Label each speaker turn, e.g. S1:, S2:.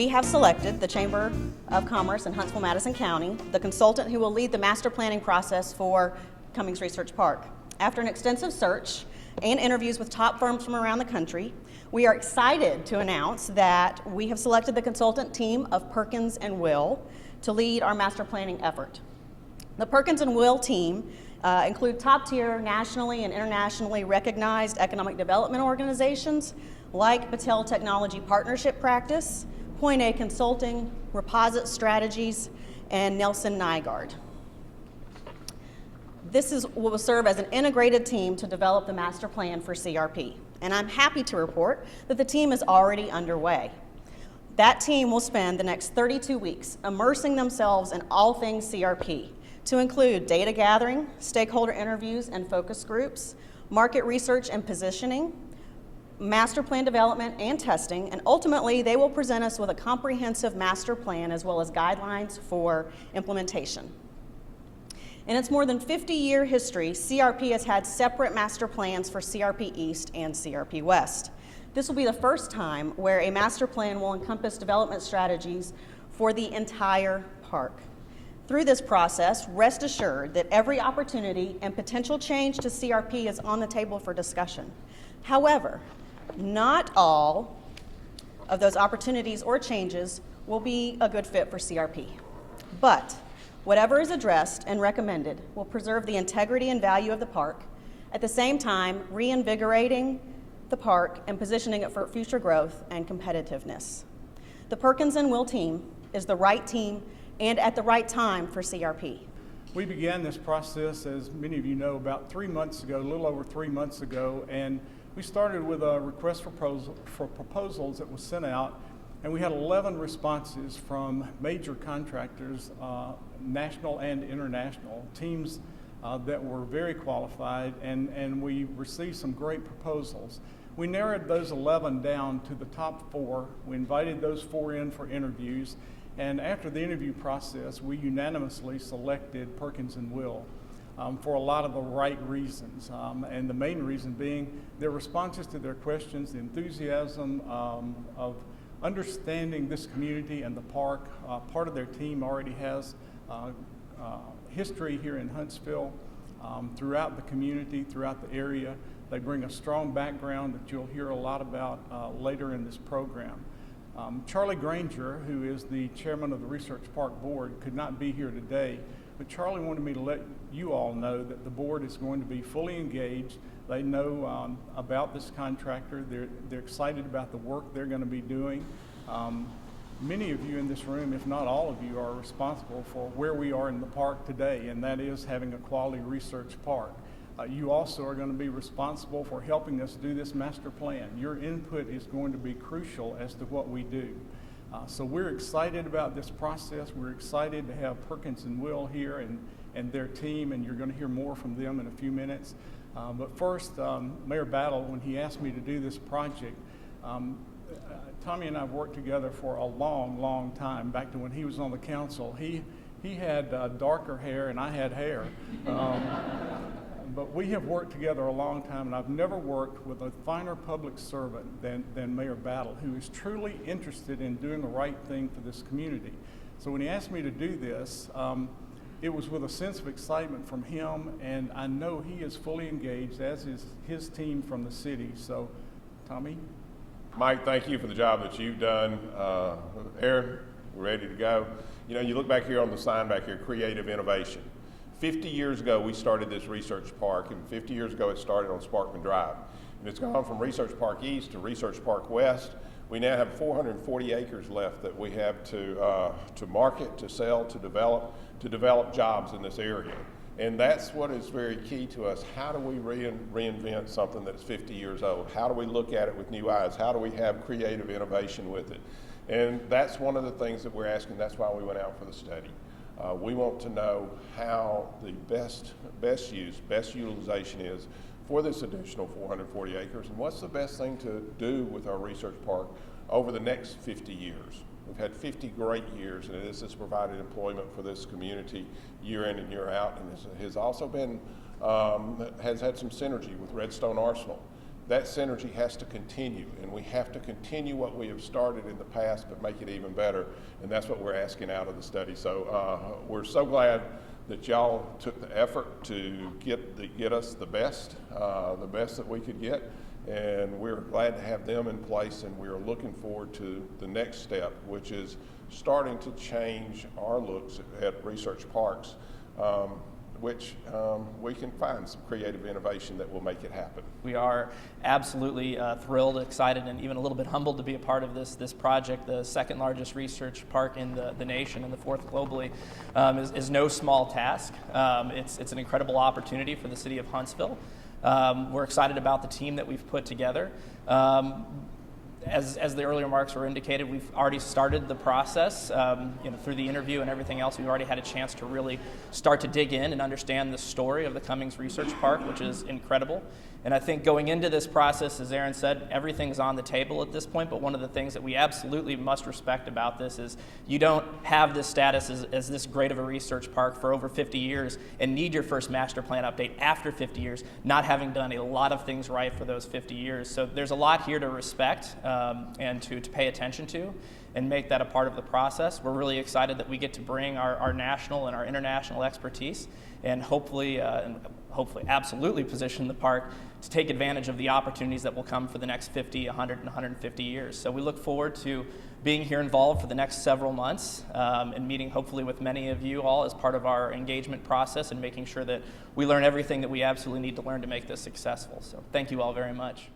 S1: We have selected the Chamber of Commerce in Huntsville, Madison County, the consultant who will lead the master planning process for Cummings Research Park. After an extensive search and interviews with top firms from around the country, we are excited to announce that we have selected the consultant team of Perkins+Will to lead our master planning effort. The Perkins+Will team include top-tier nationally and internationally recognized economic development organizations like Battelle Technology Partnership Practice, Point A Consulting, Reposit Strategies, and Nelson Nygaard. This will serve as an integrated team to develop the master plan for CRP. And I'm happy to report that the team is already underway. That team will spend the next 32 weeks immersing themselves in all things CRP, to include data gathering, stakeholder interviews and focus groups, market research and positioning, master plan development and testing, and ultimately they will present us with a comprehensive master plan as well as guidelines for implementation. In its more than 50-year history, CRP has had separate master plans for CRP East and CRP West. This will be the first time where a master plan will encompass development strategies for the entire park. Through this process, rest assured that every opportunity and potential change to CRP is on the table for discussion. However, not all of those opportunities or changes will be a good fit for CRP. But whatever is addressed and recommended will preserve the integrity and value of the park, at the same time reinvigorating the park and positioning it for future growth and competitiveness. The Perkins+Will team is the right team and at the right time for CRP.
S2: We began this process, as many of you know, about 3 months ago, a little over 3 months ago, and we started with a request for proposals that was sent out, and we had 11 responses from major contractors, national and international, teams that were very qualified, and we received some great proposals. We narrowed those 11 down to the top 4. We invited those 4 in for interviews, and after the interview process, we unanimously selected Perkins+Will for a lot of the right reasons, and the main reason being their responses to their questions, the enthusiasm of understanding this community and the park. Part of their team already has history here in Huntsville, throughout the community, throughout the area. They bring a strong background that you'll hear a lot about later in this program. Charlie Granger, who is the chairman of the Research Park Board, could not be here today, but Charlie wanted me to let you all know that the board is going to be fully engaged. They know about this contractor. They're excited about the work they're going to be doing. Many of you in this room, if not all of you, are responsible for where we are in the park today, and that is having a quality research park. You also are going to be responsible for helping us do this master plan. Your input is going to be crucial as to what we do. So we're excited about this process. We're excited to have Perkins+Will here and their team, and you're going to hear more from them in a few minutes. But first, Mayor Battle, when he asked me to do this project, Tommy and I have worked together for a long, long time, back to when he was on the council. He had darker hair and I had hair. But we have worked together a long time, and I've never worked with a finer public servant than Mayor Battle, who is truly interested in doing the right thing for this community. So when he asked me to do this, it was with a sense of excitement from him, and I know he is fully engaged, as is his team from the city. So, Tommy?
S3: Mike, thank you for the job that you've done. Erin, we're ready to go. You know, you look back here on the sign back here, creative innovation. 50 years ago, we started this research park, and 50 years ago, it started on Sparkman Drive. And it's gone from Research Park East to Research Park West. We now have 440 acres left that we have to market, to sell, to develop jobs in this area. And that's what is very key to us. How do we reinvent something that's 50 years old? How do we look at it with new eyes? How do we have creative innovation with it? And that's one of the things that we're asking. That's why we went out for the study. We want to know how the best utilization is for this additional 440 acres, and what's the best thing to do with our research park over the next 50 years. We've had 50 great years, and this has provided employment for this community year in and year out, and has also been, has had some synergy with Redstone Arsenal. that synergy has to continue, and we have to continue what we have started in the past, but make it even better, and that's what we're asking out of the study. So we're so glad that y'all took the effort to get us the best that we could get, and we're glad to have them in place, and we're looking forward to the next step, which is starting to change our looks at research parks, which we can find some creative innovation that will make it happen.
S4: We are absolutely thrilled, excited, and even a little bit humbled to be a part of this project. The second largest research park in the nation and the fourth globally is no small task. It's an incredible opportunity for the city of Huntsville. We're excited about the team that we've put together. As the earlier remarks were indicated, we've already started the process. Through the interview and everything else, we've already had a chance to really start to dig in and understand the story of the Cummings Research Park, which is incredible. And I think going into this process, as Erin said, everything's on the table at this point, but one of the things that we absolutely must respect about this is you don't have this status as this great of a research park for over 50 years and need your first master plan update after 50 years, not having done a lot of things right for those 50 years. So there's a lot here to respect and to pay attention to and make that a part of the process. We're really excited that we get to bring our national and our international expertise and hopefully absolutely position the park to take advantage of the opportunities that will come for the next 50, 100, and 150 years. So we look forward to being here involved for the next several months and meeting hopefully with many of you all as part of our engagement process and making sure that we learn everything that we absolutely need to learn to make this successful. So thank you all very much.